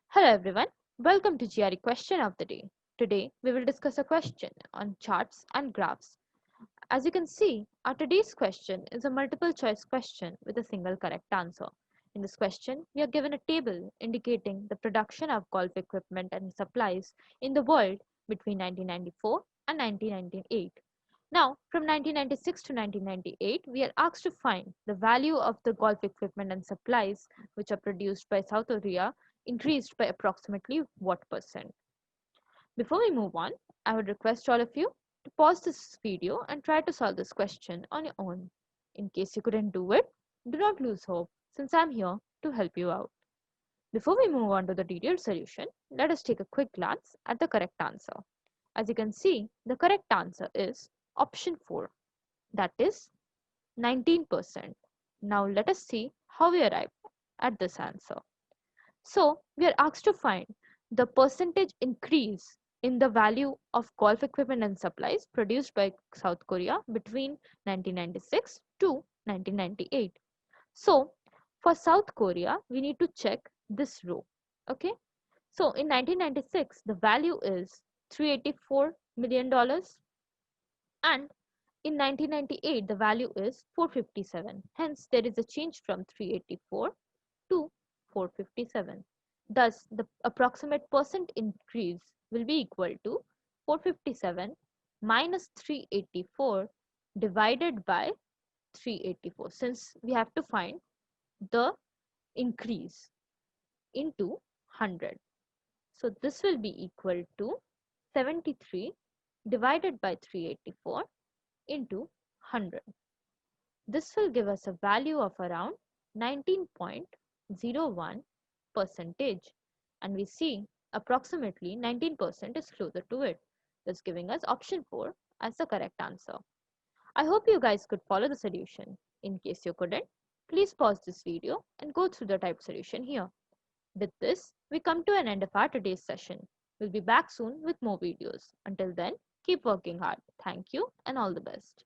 Hello everyone, welcome to GRE Question of the Day. Today we will discuss a question on charts and graphs. As you can see, our today's question is a multiple choice question with a single correct answer. In this question, we are given a table indicating the production of golf equipment and supplies in the world between 1994 and 1998. Now, from 1996 to 1998, we are asked to find the value of the golf equipment and supplies which are produced by South Korea increased by approximately what percent. Before we move on, I would request all of you to pause this video and try to solve this question on your own. In case you couldn't do it, do not lose hope since I'm here to help you out. Before we move on to the detailed solution, let us take a quick glance at the correct answer. As you can see, the correct answer is option 4, that is 19%. Now let us see how we arrived at this answer. So we are asked to find the percentage increase in the value of golf equipment and supplies produced by South Korea between 1996 to 1998. So for South Korea, we need to check this row. Okay. So in 1996, the value is $384 million, and in 1998, the value is 457. Hence, there is a change from 384 to 457. Thus, the approximate percent increase will be equal to 457 minus 384 divided by 384, since we have to find the increase into 100. So this will be equal to 73 divided by 384 into 100. This will give us a value of around 19.01 percentage, and we see approximately 19% is closer to it, thus giving us option 4 as the correct answer. I hope you guys could follow the solution. In case you couldn't, please pause this video and go through the typed solution here. With this, we come to an end of our today's session. We'll be back soon with more videos. Until then, keep working hard. Thank you and all the best.